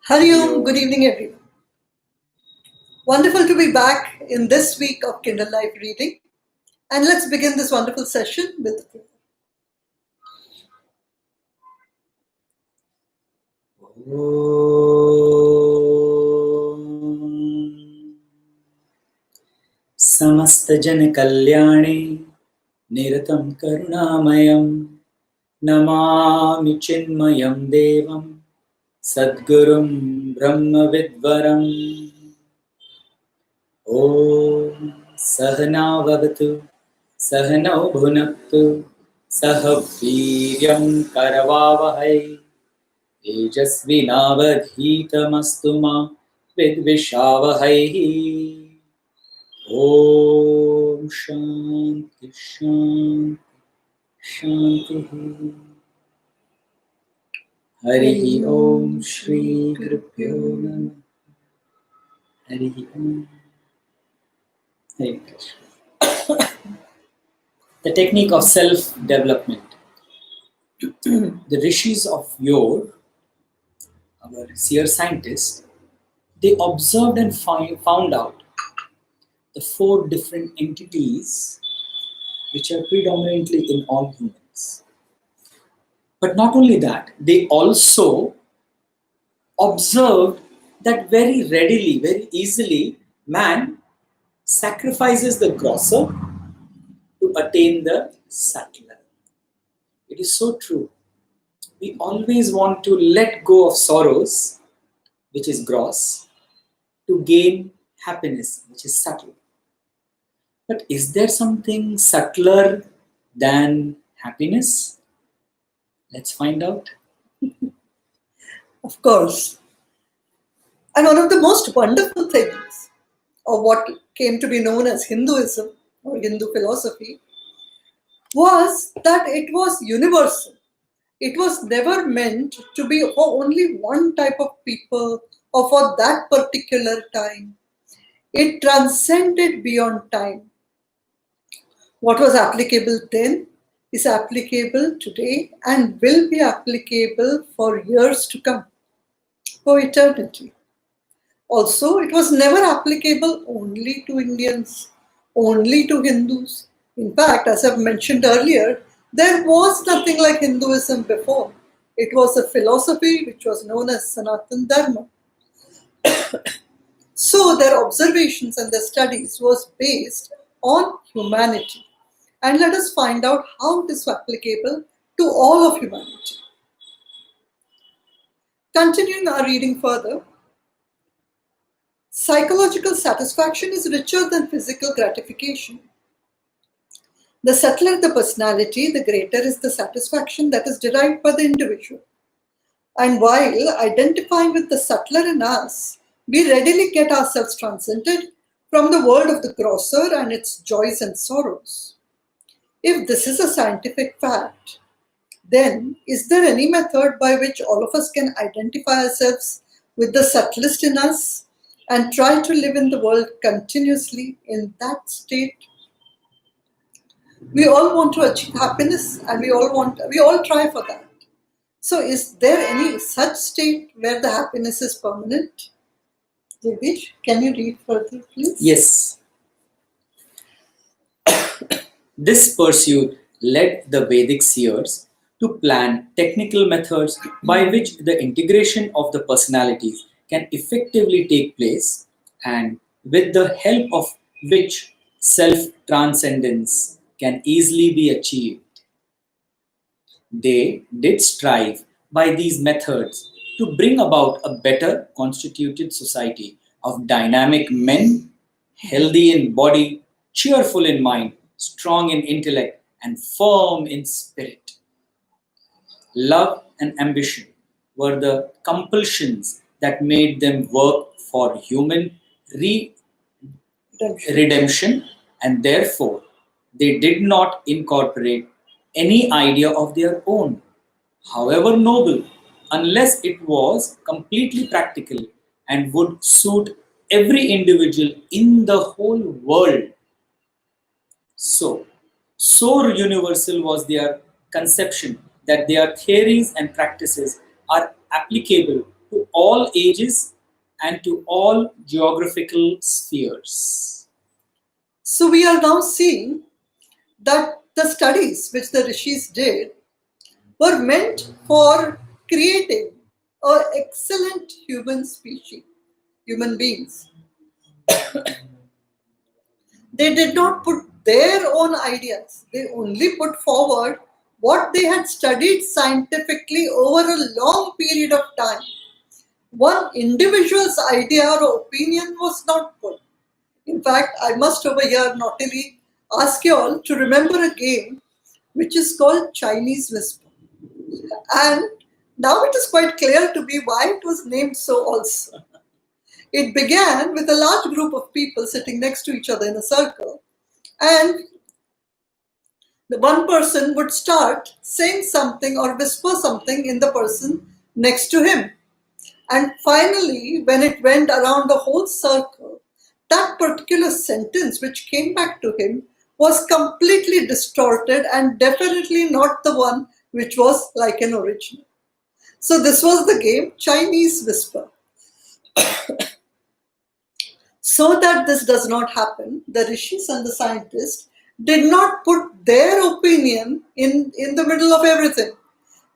Hari Om, good evening everyone. Wonderful to be back in this week of Kindle Live reading. And let's begin this wonderful session with prayer. समस्त जन कल्याणे निरतं करुणामयं नमामि चिन्मयं देवं सद्गुरुं ब्रह्मविद्वरम् ॐ सहना भवतु सहनौ भुनक्तु सह वीर्यं करवावहै तेजस्विनावधीतमस्तु मा विद्विषावहै ॐ शान्ति शान्ति शान्तिः हरिः ॐ श्री गुरुभ्यो नमः हरिः ॐ Hare Krishna. The technique of self-development. The rishis of yore, our seer scientists, they observed and found out the 4 different entities which are predominantly in all humans. But not only that, they also observed that very readily, very easily, man sacrifices the grosser to attain the subtler. It is so true. We always want to let go of sorrows, which is gross, to gain happiness, which is subtle. But is there something subtler than happiness? Let's find out. Of course. And one of the most wonderful things of what came to be known as Hinduism or Hindu philosophy was that it was universal. It was never meant to be for only one type of people or for that particular time. It transcended beyond time. What was applicable then is applicable today and will be applicable for years to come, for eternity. Also, it was never applicable only to Indians, only to Hindus. In fact, as I've mentioned earlier, there was nothing like Hinduism before. It was a philosophy which was known as Sanatana Dharma. So their observations and their studies was based on humanity. And let us find out how it is applicable to all of humanity. Continuing our reading further, psychological satisfaction is richer than physical gratification. The subtler the personality, the greater is the satisfaction that is derived by the individual. And while identifying with the subtler in us, we readily get ourselves transcended from the world of the grosser and its joys and sorrows. If this is a scientific fact, then is there any method by which all of us can identify ourselves with the subtlest in us and try to live in the world continuously in that state? We all want to achieve happiness and we all try for that. So is there any such state where the happiness is permanent? Jagdish, can you read further, please? Yes. This pursuit led the Vedic seers to plan technical methods by which the integration of the personalities can effectively take place and with the help of which self-transcendence can easily be achieved. They did strive by these methods to bring about a better constituted society of dynamic men, healthy in body, cheerful in mind, strong in intellect, and firm in spirit. Love and ambition were the compulsions that made them work for human redemption, and therefore they did not incorporate any idea of their own, however noble, unless it was completely practical and would suit every individual in the whole world. So universal was their conception that their theories and practices are applicable to all ages and to all geographical spheres. So we are now seeing that the studies which the rishis did were meant for creating an excellent human species, human beings. They did not put their own ideas, they only put forward what they had studied scientifically over a long period of time. One individual's idea or opinion was not put. In fact, I must over here naughtily ask you all to remember a game which is called Chinese Whisper. And now it is quite clear to me why it was named so also. It began with a large group of people sitting next to each other in a circle, and the one person would start saying something or whisper something in the person next to him. And finally, when it went around the whole circle, that particular sentence which came back to him was completely distorted and definitely not the one which was like an original. So this was the game Chinese Whisper. So that this does not happen, the rishis and the scientists did not put their opinion in the middle of everything.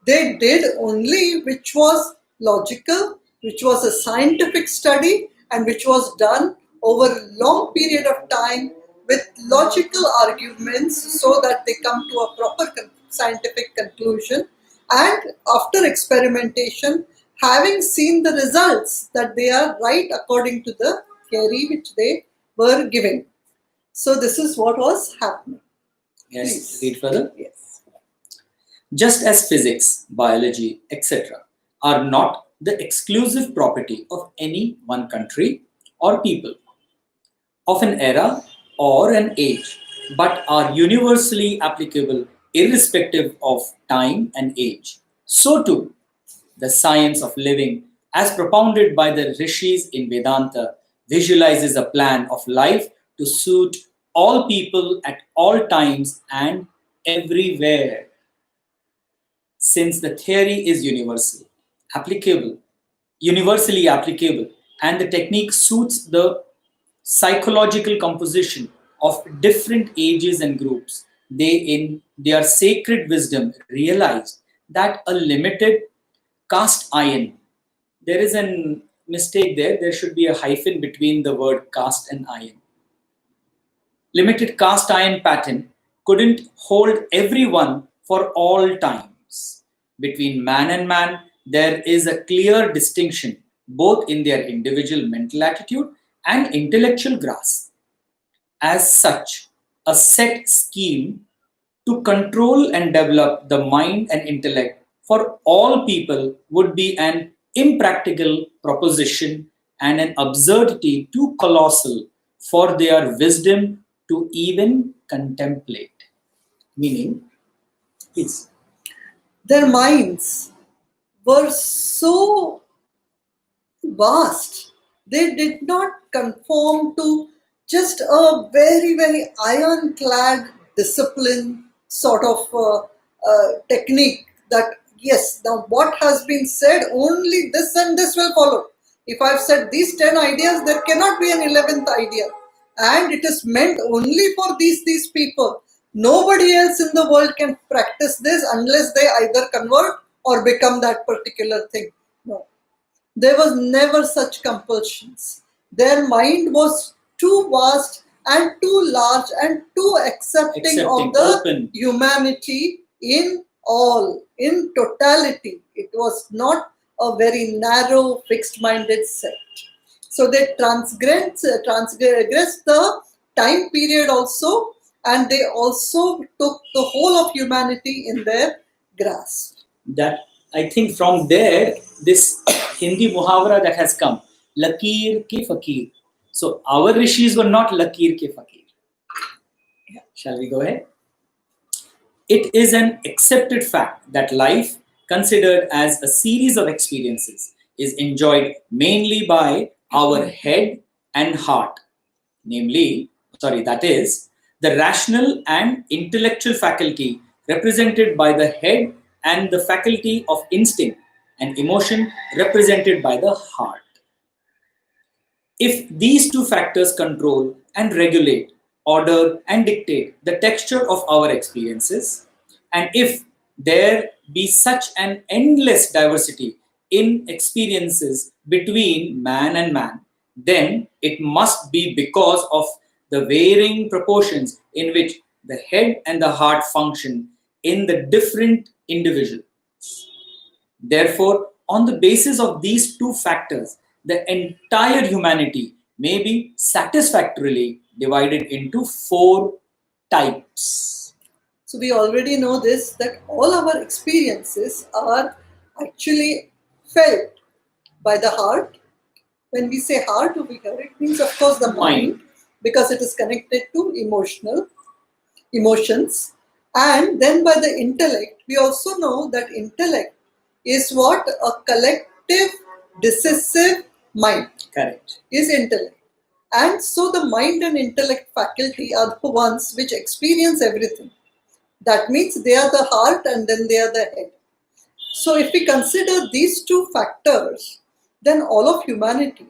They did only which was logical, which was a scientific study, and which was done over a long period of time with logical arguments so that they come to a proper scientific conclusion. And after experimentation, having seen the results that they are right according to the theory which they were giving. So this is what was happening. Yes, read further. Yes. Just as physics, biology, etc. are not the exclusive property of any one country or people, of an era or an age, but are universally applicable irrespective of time and age, so too the science of living, as propounded by the rishis in Vedanta, visualizes a plan of life to suit all people at all times and everywhere. Since the theory is universally applicable, and the technique suits the psychological composition of different ages and groups, they in their sacred wisdom realized that a limited cast iron, there is a mistake there, there should be a hyphen between the word cast and iron. Limited cast iron pattern couldn't hold everyone for all times. Between man and man, there is a clear distinction both in their individual mental attitude and intellectual grasp. As such, a set scheme to control and develop the mind and intellect for all people would be an impractical proposition and an absurdity too colossal for their wisdom to even contemplate. Meaning, is Their minds were so vast. They did not conform to just a very, very ironclad discipline sort of technique that, yes, now what has been said, only this and this will follow. If I've said these 10 ideas, there cannot be an 11th idea. And it is meant only for these people. Nobody else in the world can practice this unless they either convert or become that particular thing. No. There was never such compulsions. Their mind was too vast and too large and too accepting of the open humanity in all, in totality. It was not a very narrow, fixed-minded set. So they transgressed the time period also, and they also took the whole of humanity in their grasp. that I think from there, this Hindi muhavara that has come, Lakir ke Fakir. So our rishis were not Lakir ke Fakir. Shall we go ahead? It is an accepted fact that life, considered as a series of experiences, is enjoyed mainly by our head and heart. That is, the rational and intellectual faculty represented by the head and the faculty of instinct and emotion represented by the heart. If these two factors control and regulate, order and dictate the texture of our experiences, and if there be such an endless diversity in experiences between man and man, then it must be because of the varying proportions in which the head and the heart function in the different individuals. Therefore, on the basis of these two factors, the entire humanity may be satisfactorily divided into four types. So we already know this, that all our experiences are actually felt by the heart. When we say heart over here, it means of course the mind, because it is connected to emotions. And then by the intellect, we also know that intellect is what? A collective, decisive mind. Correct. Is intellect. And so the mind and intellect faculty are the ones which experience everything. That means they are the heart and then they are the head. So if we consider these two factors, then all of humanity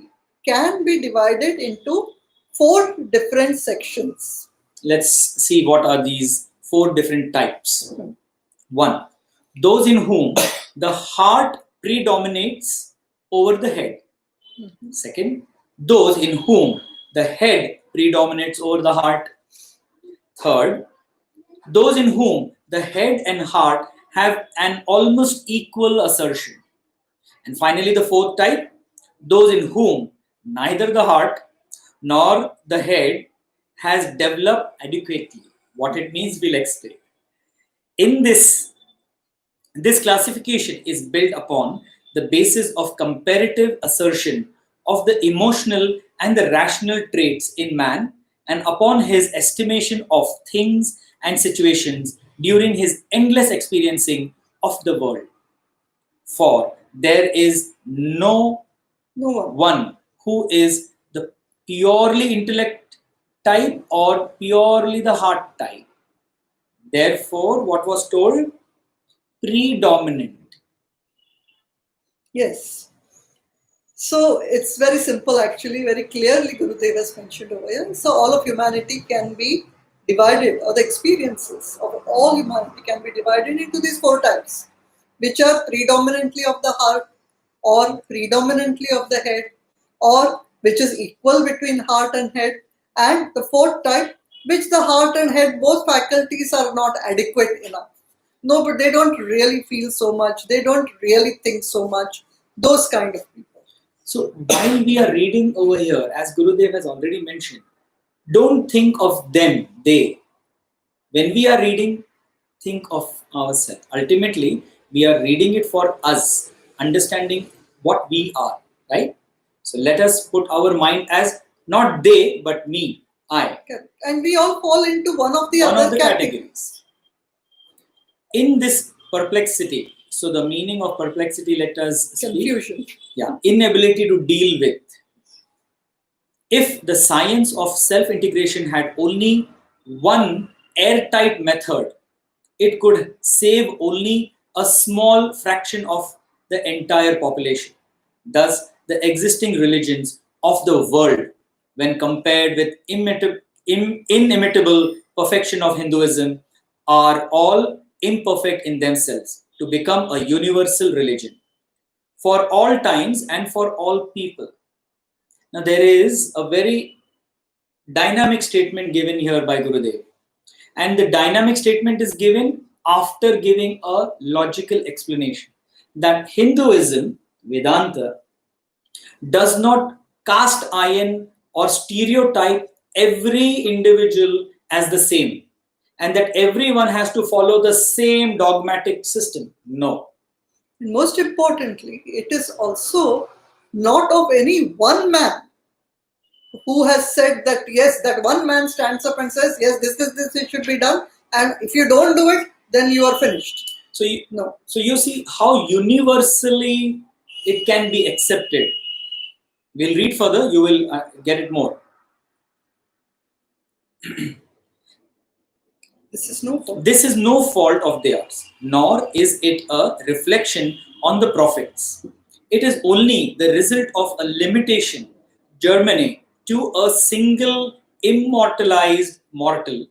can be divided into four different sections. Let's see what are these four different types. 1. Those in whom the heart predominates over the head. Second, those in whom the head predominates over the heart. Third, those in whom the head and heart have an almost equal assertion. And finally, the fourth type, those in whom neither the heart nor the head has developed adequately. What it means, we'll explain. In this classification is built upon the basis of comparative assertion of the emotional and the rational traits in man, and upon his estimation of things and situations during his endless experiencing of the world. For there is no one who is the purely intellect type or purely the heart type. Therefore, what was told? Predominant. Yes. So it's very simple actually, very clearly Gurudev has mentioned over here. So all of humanity can be divided, or the experiences of all humanity can be divided into these four types, which are predominantly of the heart, or predominantly of the head, or which is equal between heart and head, and the fourth type, which the heart and head, both faculties are not adequate enough. No, but they don't really feel so much, they don't really think so much, those kind of people. So while we are reading over here, as Gurudev has already mentioned, don't think of them, they. When we are reading, think of ourselves. Ultimately, we are reading it for us, understanding what we are, right? So let us put our mind as not they, but me, I. And we all fall into one of the One other of the categories. In this perplexity, so the meaning of perplexity, let us speak. Confusion. Yeah, inability to deal with. If the science of self-integration had only one airtight method, it could save only a small fraction of the entire population. Thus, the existing religions of the world, when compared with inimitable perfection of Hinduism, are all imperfect in themselves to become a universal religion for all times and for all people. Now, there is a very dynamic statement given here by Gurudev. And the dynamic statement is given after giving a logical explanation that Hinduism, Vedanta, does not cast iron or stereotype every individual as the same, and that everyone has to follow the same dogmatic system. No. And most importantly, it is also not of any one man who has said that yes, that one man stands up and says yes, this should be done, and if you don't do it, then you are finished. So you see how universally it can be accepted. We'll read further, you will get it more. This is no fault. This is no fault of theirs, nor is it a reflection on the prophets. It is only the result of a limitation germinate to a single immortalized mortal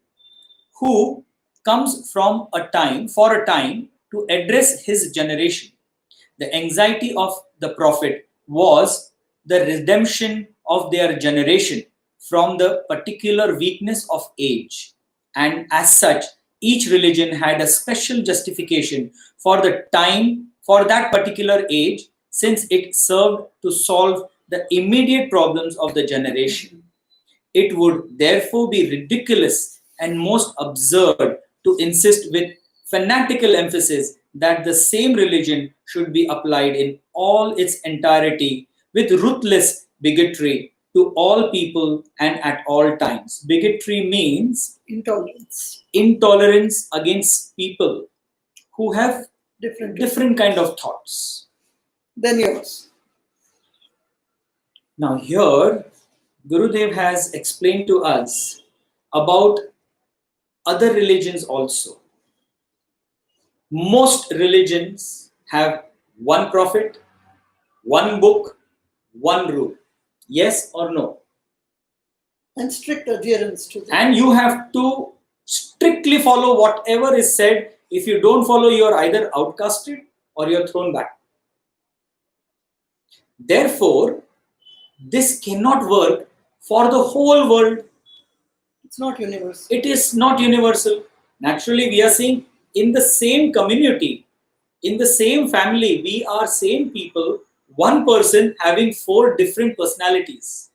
who comes from a time for a time to address his generation. The anxiety of the prophet was the redemption of their generation from the particular weakness of age. And as such, each religion had a special justification for the time, for that particular age, since it served to solve the immediate problems of the generation. It would therefore be ridiculous and most absurd to insist with fanatical emphasis that the same religion should be applied in all its entirety with ruthless bigotry to all people and at all times. Bigotry means Intolerance. intolerance against people who have Different. different kind of thoughts. Than yours. Now here, Gurudev has explained to us about other religions also. Most religions have one prophet, one book, one rule. Yes or no? And strict adherence to them. And you have to strictly follow whatever is said. If you don't follow, you are either outcasted or you are thrown back. Therefore, this cannot work for the whole world. It's not universal. It is not universal. Naturally, we are saying in the same community, in the same family, we are same people, one person having 4 different personalities.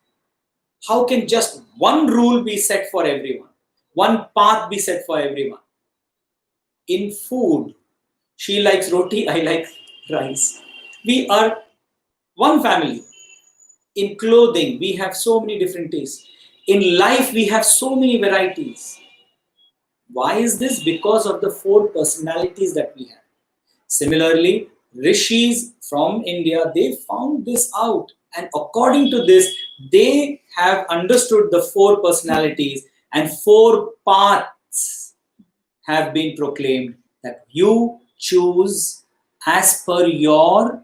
How can just one rule be set for everyone? One path be set for everyone? In food, she likes roti, I like rice. We are one family. In clothing, we have so many different tastes. In life, we have so many varieties. Why is this? Because of the 4 personalities that we have. Similarly, rishis from India, they found this out. And according to this, they have understood the 4 personalities and 4 paths have been proclaimed that you choose as per your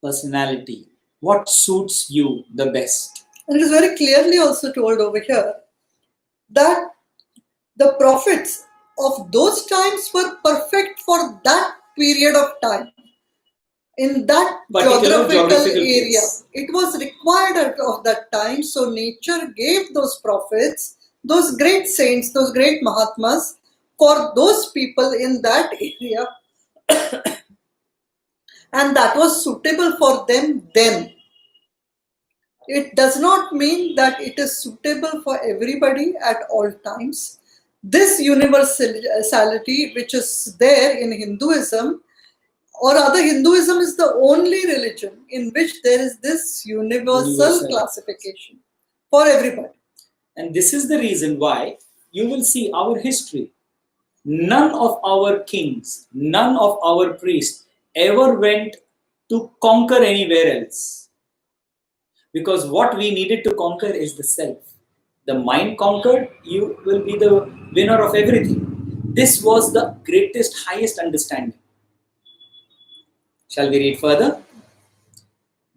personality. What suits you the best? And it is very clearly also told over here that the prophets of those times were perfect for that period of time. In that geographical area, place. it was required of that time. So nature gave those prophets, those great saints, those great Mahatmas for those people in that area. And that was suitable for them then. It does not mean that it is suitable for everybody at all times. This universality, which is there in Hinduism, or rather, Hinduism is the only religion in which there is this universal classification for everybody. And this is the reason why you will see our history. None of our kings, none of our priests ever went to conquer anywhere else. Because what we needed to conquer is the self. The mind conquered, you will be the winner of everything. This was the greatest, highest understanding. Shall we read further?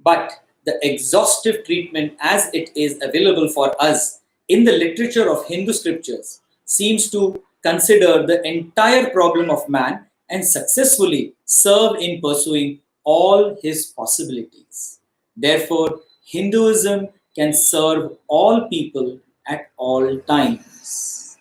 But the exhaustive treatment as it is available for us in the literature of Hindu scriptures seems to consider the entire problem of man and successfully serve in pursuing all his possibilities. Therefore, Hinduism can serve all people at all times.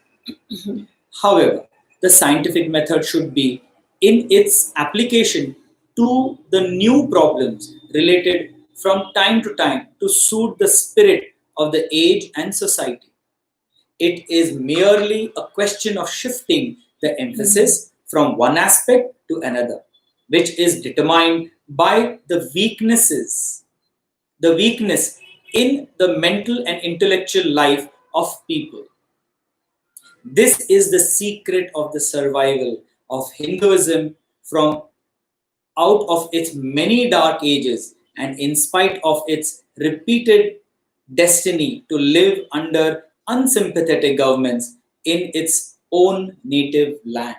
However, the scientific method should be in its application to the new problems related from time to time to suit the spirit of the age and society. It is merely a question of shifting the emphasis from one aspect to another, which is determined by the weakness in the mental and intellectual life of people. This is the secret of the survival of Hinduism from out of its many dark ages and in spite of its repeated destiny to live under unsympathetic governments in its own native land.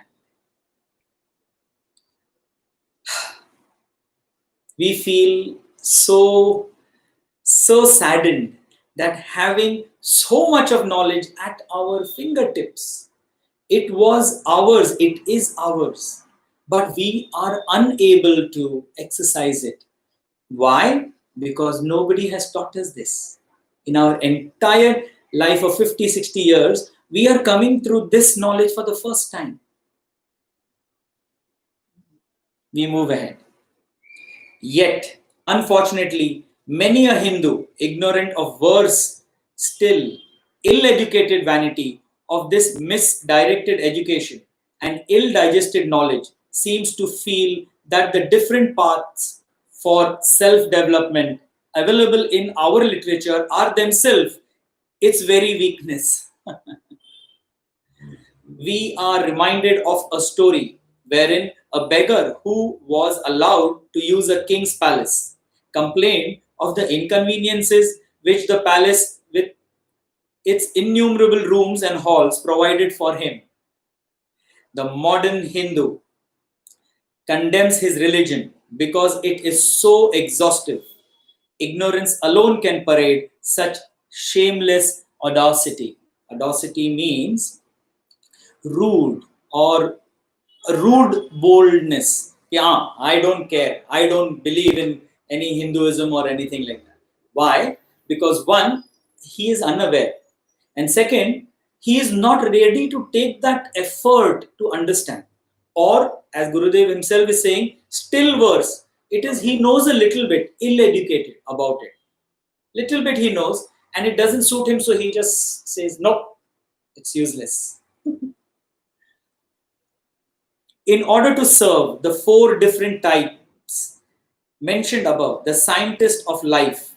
We feel so saddened that having so much of knowledge at our fingertips, it was ours, it is ours, but we are unable to exercise it. Why? Because nobody has taught us this. In our entire life of 50, 60 years, we are coming through this knowledge for the first time. We move ahead. Yet, unfortunately, many a Hindu, ignorant of verse, still ill-educated vanity of this misdirected education and ill-digested knowledge, seems to feel that the different paths for self-development available in our literature are themselves its very weakness. We are reminded of a story wherein a beggar who was allowed to use a king's palace complained of the inconveniences which the palace with its innumerable rooms and halls provided for him. The modern Hindu condemns his religion because it is so exhaustive. Ignorance alone can parade such shameless audacity. Audacity means rude or rude boldness. Yeah, I don't care. I don't believe in any Hinduism or anything like that. Why? Because one, he is unaware. And second, he is not ready to take that effort to understand. Or, as Gurudev himself is saying, still worse, it is he knows a little bit, ill-educated about it. Little bit he knows, and it doesn't suit him, so he just says, no, it's useless. In order to serve the four different types mentioned above, the scientist of life,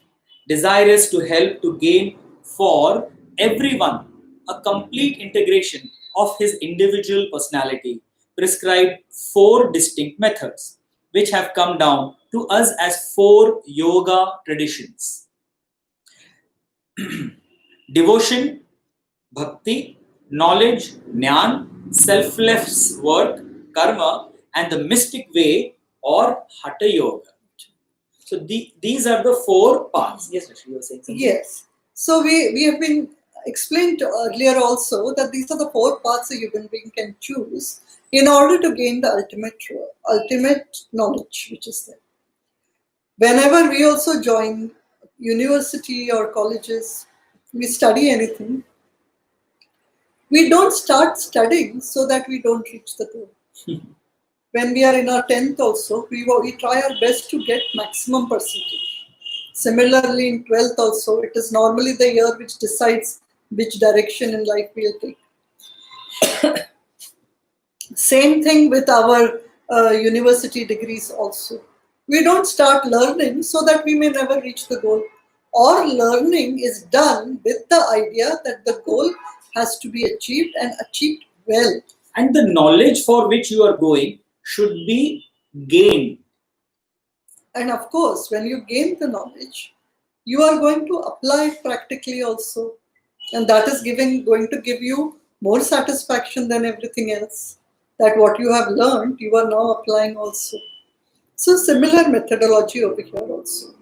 desirous to help to gain for everyone a complete integration of his individual personality, prescribed four distinct methods, which have come down to us as four yoga traditions: devotion, bhakti, knowledge, jnana, selfless work, karma, and the mystic way or hatha yoga. So these are the four paths. Yes, Rajshree, you were saying something. Yes. So we have been explained earlier also that these are the four paths a human being can choose in order to gain the ultimate knowledge which is there. Whenever we also join university or colleges, we study anything, we don't start studying so that we don't reach the goal. When we are in our 10th also, we try our best to get maximum percentage. Similarly, in 12th also, it is normally the year which decides which direction in life we'll take. Same thing with our university degrees also. We don't start learning so that we may never reach the goal. Or learning is done with the idea that the goal has to be achieved and achieved well. And the knowledge for which you are going should be gained. And of course, when you gain the knowledge, you are going to apply it practically also. And that is going to give you more satisfaction than everything else. That what you have learned, you are now applying also. So similar methodology over here also.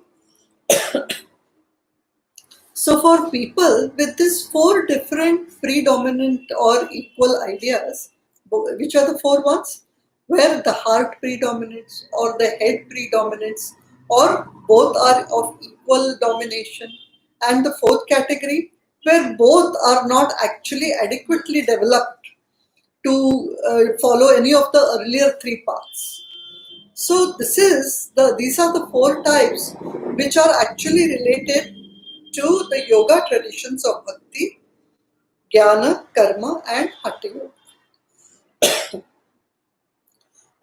So for people with these four different predominant or equal ideas, which are the four ones? Where the heart predominates or the head predominates or both are of equal domination. And the fourth category, where both are not actually adequately developed to follow any of the earlier three paths. So these are the four types which are actually related to the yoga traditions of bhakti, jnana, karma and hatha yoga.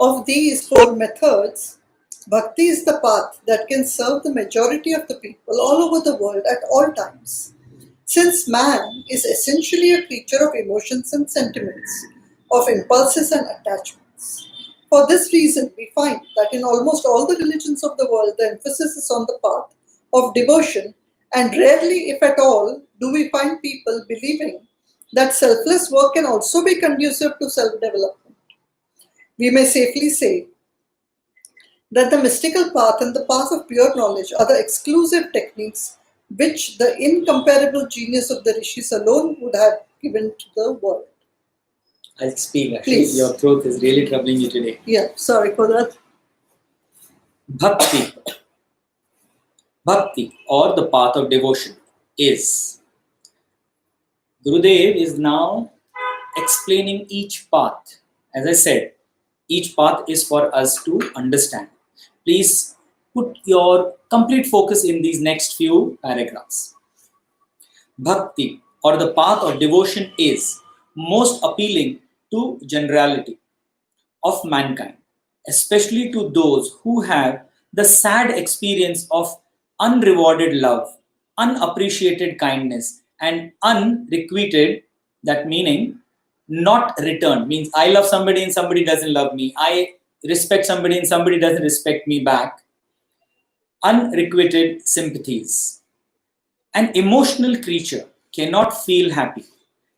Of these four methods, bhakti is the path that can serve the majority of the people all over the world at all times. Since man is essentially a creature of emotions and sentiments, of impulses and attachments. For this reason, we find that in almost all the religions of the world, the emphasis is on the path of devotion, and rarely, if at all, do we find people believing that selfless work can also be conducive to self-development. We may safely say that the mystical path and the path of pure knowledge are the exclusive techniques which the incomparable genius of the rishis alone would have given to the world. I'll speak. Actually, Please. your throat is really troubling you today. Yeah, sorry for that. Bhakti. Bhakti, or the path of devotion, is. Gurudev is now explaining each path. As I said, each path is for us to understand. Please put your complete focus in these next few paragraphs. Bhakti, or the path of devotion, is most appealing to generality of mankind, especially to those who have the sad experience of unrewarded love, unappreciated kindness, and unrequited, that meaning not returned, means I love somebody and somebody doesn't love me, I respect somebody and somebody doesn't respect me back, unrequited sympathies. An emotional creature cannot feel happy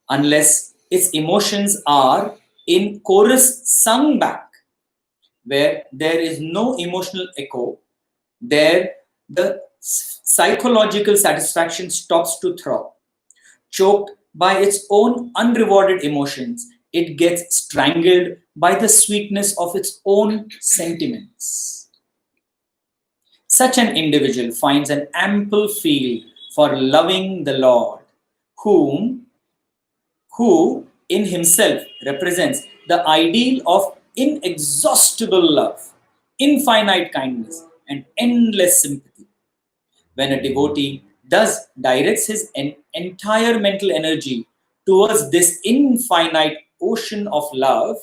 unless its emotions are in chorus sung back. Where there is no emotional echo, there the psychological satisfaction stops to throb. Choked by its own unrewarded emotions, it gets strangled by the sweetness of its own sentiments. Such an individual finds an ample field for loving the Lord, who in himself represents the ideal of inexhaustible love, infinite kindness, and endless sympathy. When a devotee thus directs his entire mental energy towards this infinite ocean of love,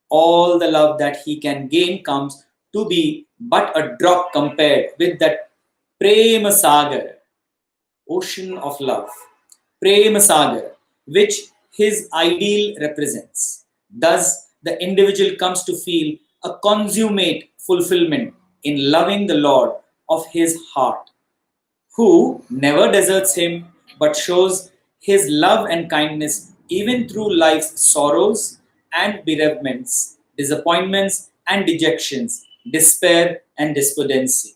all the love that he can gain comes to be but a drop compared with that prema sagar, ocean of love, prema sagar, which his ideal represents. Thus, the individual comes to feel a consummate fulfillment in loving the Lord of his heart, who never deserts him but shows his love and kindness even through life's sorrows and bereavements, disappointments and dejections, despair and despondency.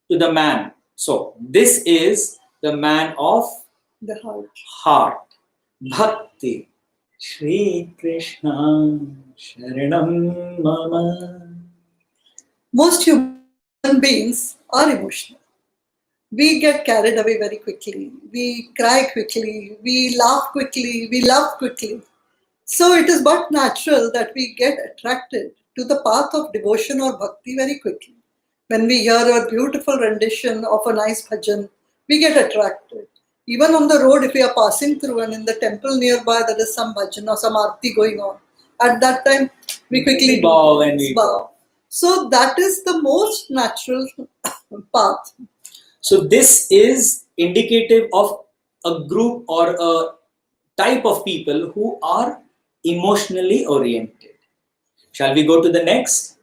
To the man. So, this is the man of The heart. heart. Bhakti. Shri Krishna Sharanam Mama. Most human beings are emotional. We get carried away very quickly. We cry quickly. We laugh quickly. We love quickly. So it is but natural that we get attracted to the path of devotion or bhakti very quickly. When we hear a beautiful rendition of a nice bhajan, we get attracted. Even on the road, if we are passing through and in the temple nearby there is some bhajan or some arti going on, at that time we quickly bow and we bow. So that is the most natural path. So, this is indicative of a group or a type of people who are emotionally oriented. Shall we go to the next?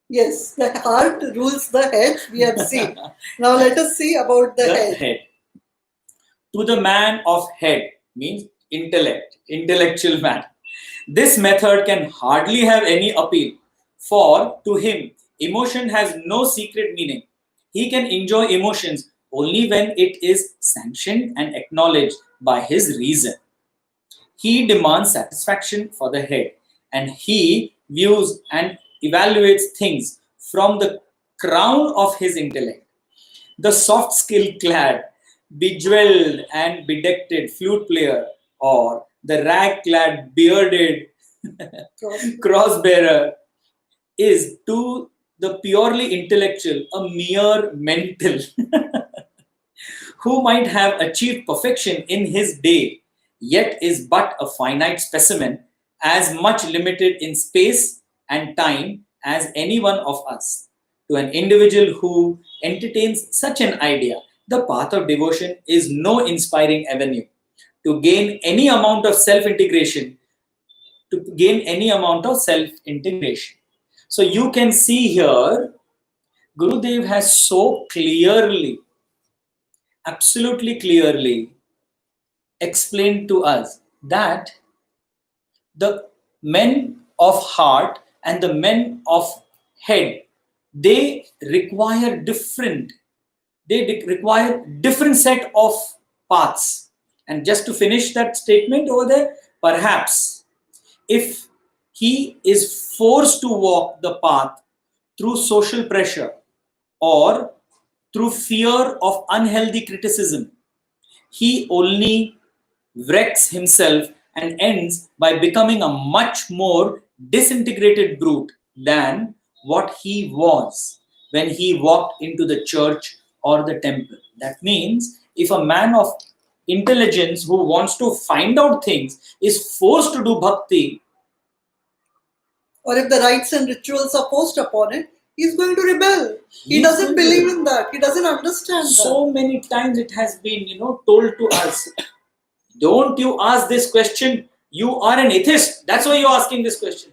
Yes, the heart rules the head, we have seen. Now let us see about the head. To the man of head means intellect, intellectual man. This method can hardly have any appeal, for to him, emotion has no secret meaning. He can enjoy emotions only when it is sanctioned and acknowledged by his reason. He demands satisfaction for the head, and he views and evaluates things from the crown of his intellect. The soft skill clad, bejeweled and bedecked flute player, or the rag clad, bearded cross bearer, is to the purely intellectual a mere mental who might have achieved perfection in his day, yet is but a finite specimen, as much limited in space and time as any one of us. To an individual who entertains such an idea, the path of devotion is no inspiring avenue. To gain any amount of self-integration, So you can see here, Gurudev has so clearly, absolutely clearly explained to us that the men of heart and the men of head, they require different set of paths. And just to finish that statement over there, perhaps if he is forced to walk the path through social pressure or through fear of unhealthy criticism, he only wrecks himself and ends by becoming a much more disintegrated brute than what he was when he walked into the church or the temple. That means if a man of intelligence who wants to find out things is forced to do bhakti, Or if the rites and rituals are forced upon it, he's going to rebel. He He's doesn't going to believe rebel. in that. He doesn't understand that. so many times it has been, told to us, don't you ask this question, you are an atheist, that's why you're asking this question.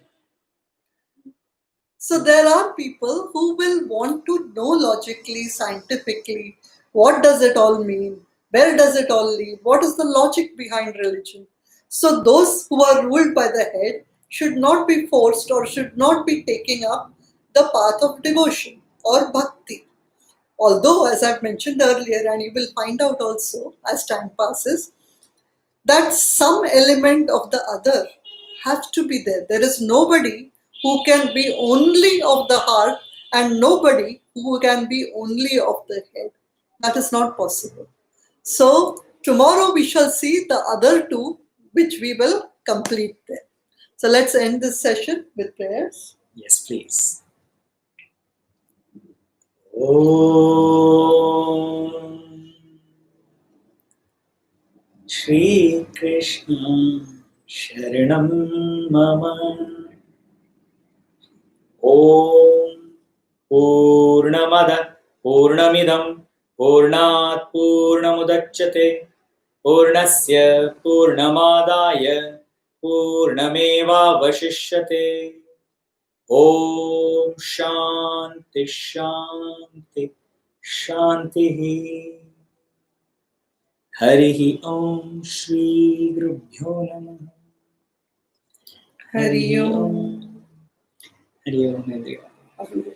So there are people who will want to know logically, scientifically, what does it all mean? Where does it all lead? What is the logic behind religion? So those who are ruled by the head should not be forced or should not be taking up the path of devotion or bhakti. Although, as I've mentioned earlier, and you will find out also as time passes, that some element of the other has to be there. There is nobody who can be only of the heart and nobody who can be only of the head. That is not possible. So, tomorrow we shall see the other two, which we will complete there. So, let's end this session with prayers. Yes, please. Om Shri Krishna Sharanam Mama. Om Purnamada Purnamidam Purnat Purnamudachyate Purnasya Purnamadaya Purnameva Vashishyate. Om Shanti Shanti Shanti. Harihi Om Shri Gurubhyo Namaha. Hari Om. Hari Om everyone.